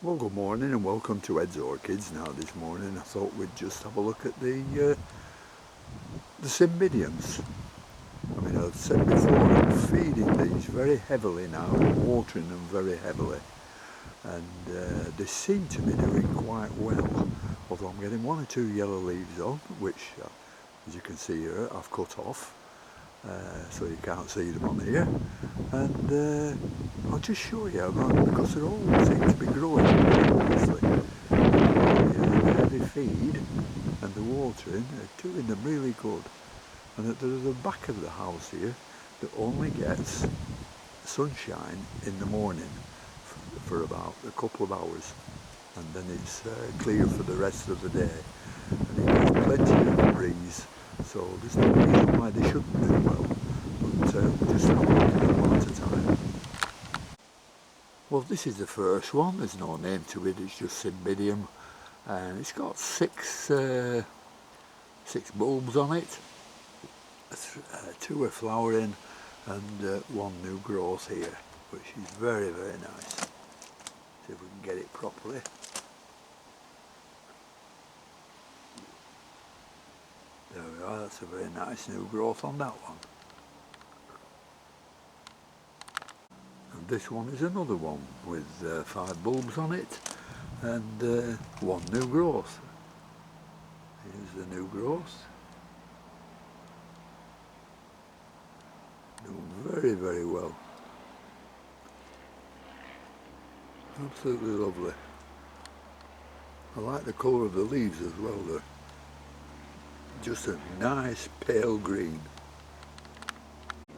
Well, good morning and welcome to Ed's Orchids. Now this morning I thought we'd just have a look at the Cymbidiums. I mean, I've said before, I'm feeding these very heavily now, watering them very heavily, and they seem to be doing quite well, although I'm getting one or two yellow leaves on, which as you can see here I've cut off, so you can't see them on here, and I'll just show you because they all seem to be growing very nicely. The heavy feed and the watering are doing them really good. And at the back of the house here that only gets sunshine in the morning for about a couple of hours, and then it's clear for the rest of the day, and it gets plenty of breeze, so there's no reason why they shouldn't do well, but we'll just have a look at them one at a time. Well, this is the first one. There's no name to it, it's just Cymbidium, and it's got six bulbs on it. Two are flowering and one new growth here, which is very, very nice. See if we can get it properly. There we are, that's a very nice new growth on that one. And this one is another one with 5 bulbs on it and one new growth. Here's the new growth. Doing very, very well. Absolutely lovely. I like the colour of the leaves as well. They're just a nice pale green.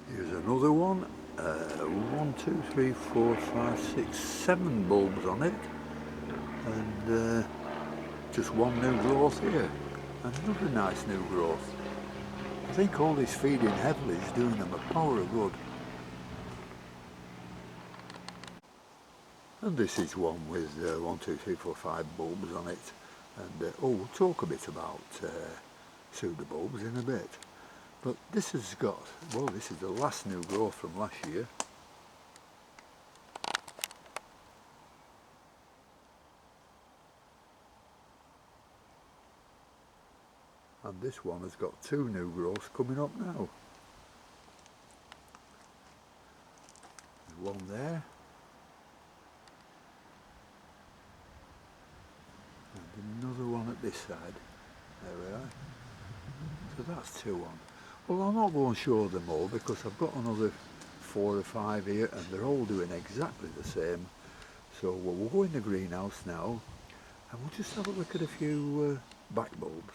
Here's another one. 1, 2, 3, 4, 5, 6, 7 bulbs on it, and just one new growth here. Another nice new growth. I think all this feeding heavily is doing them a power of good. And this is one with 1, 2, 3, 4, 5 bulbs on it. And we'll talk a bit about pseudobulbs in a bit. But this has got, well, this is the last new growth from last year. And this one has got 2 new growths coming up now. There's one there. And another one at this side. There we are. So that's 2 on. Well, I'm not going to show them all because I've got another 4 or 5 here and they're all doing exactly the same. So we'll go in the greenhouse now and we'll just have a look at a few back bulbs.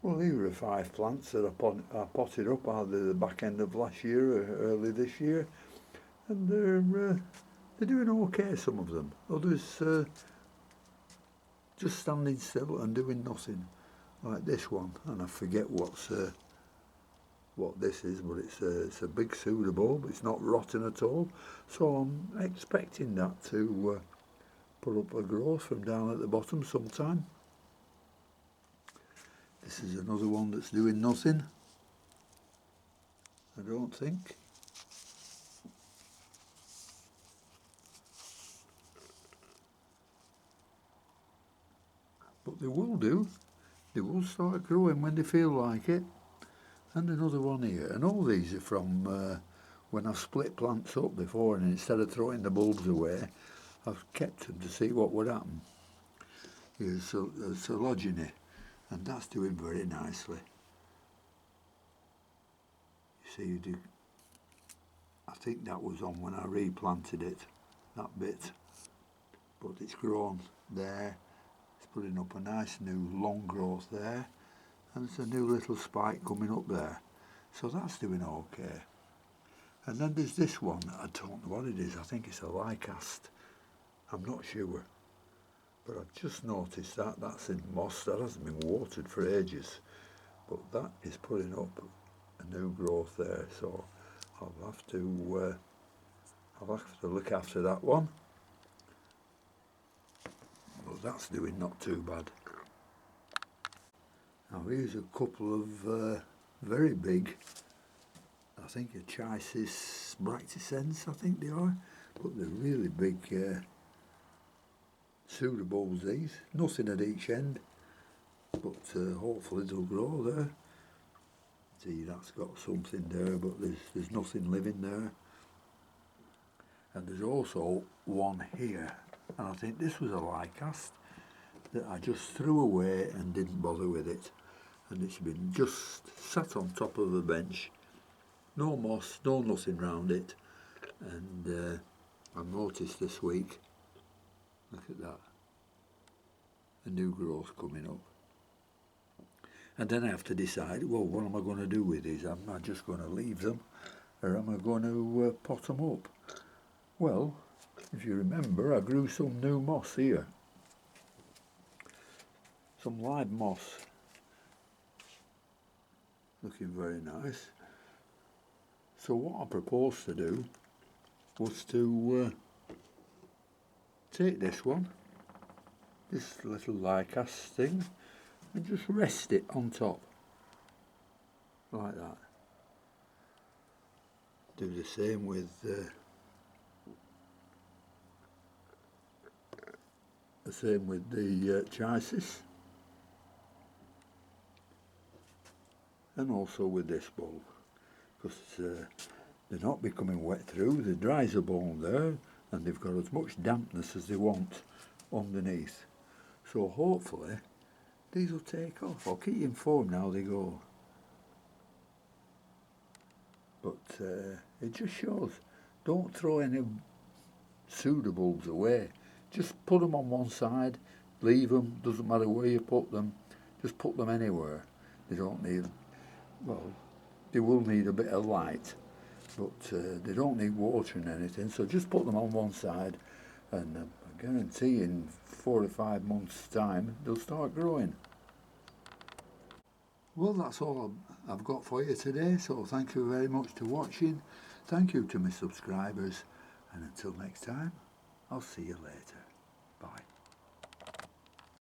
Well, here are 5 plants that I potted up either the back end of last year or early this year, and they're doing okay, some of them. Others just standing still and doing nothing, like this one, and I forget what this is, but it's a big pseudobulb. It's not rotten at all, so I'm expecting that to put up a growth from down at the bottom sometime. This is another one that's doing nothing, I don't think. But they will do. They will start growing when they feel like it. And another one here. And all these are from when I've split plants up before, and instead of throwing the bulbs away, I've kept them to see what would happen. Here's Sologeny, and that's doing very nicely. You see, I think that was on when I replanted it, that bit. But it's grown there. It's putting up a nice new long growth there, and there's a new little spike coming up there. So that's doing okay. And then there's this one, I don't know what it is, I think it's a Lycast. I'm not sure. But I've just noticed that that's in moss, that hasn't been watered for ages. But that is putting up a new growth there, so I'll have to look after that one. But that's doing not too bad. Now here's a couple of very big, I think a Chisis bractiscens, I think they are, but they're really big pseudobulbs these, nothing at each end, but hopefully they'll grow there. See, that's got something there, but there's nothing living there. And there's also one here, and I think this was a lycast that I just threw away and didn't bother with it. And it's been just sat on top of a bench, no moss, no nothing round it. And I noticed this week, look at that, a new growth coming up. And then I have to decide, well, what am I going to do with these? Am I just going to leave them, or am I going to pot them up? Well, if you remember, I grew some new moss here. Some live moss. Looking very nice. So what I proposed to do was to take this one, this little lycast thing, and just rest it on top, like that. Do the same with the chisis, and also with this bulb, because they're not becoming wet through, the dries are born there, and they've got as much dampness as they want underneath. So hopefully these will take off. I'll keep you informed how they go. But it just shows, don't throw any pseudobulbs away. Just put them on one side, leave them, doesn't matter where you put them, just put them anywhere. They don't need, well, they will need a bit of light, but they don't need watering anything, so just put them on one side, and I guarantee in 4 or 5 months' time they'll start growing. Well, that's all I've got for you today, so thank you very much for watching. Thank you to my subscribers, and until next time, I'll see you later. Bye.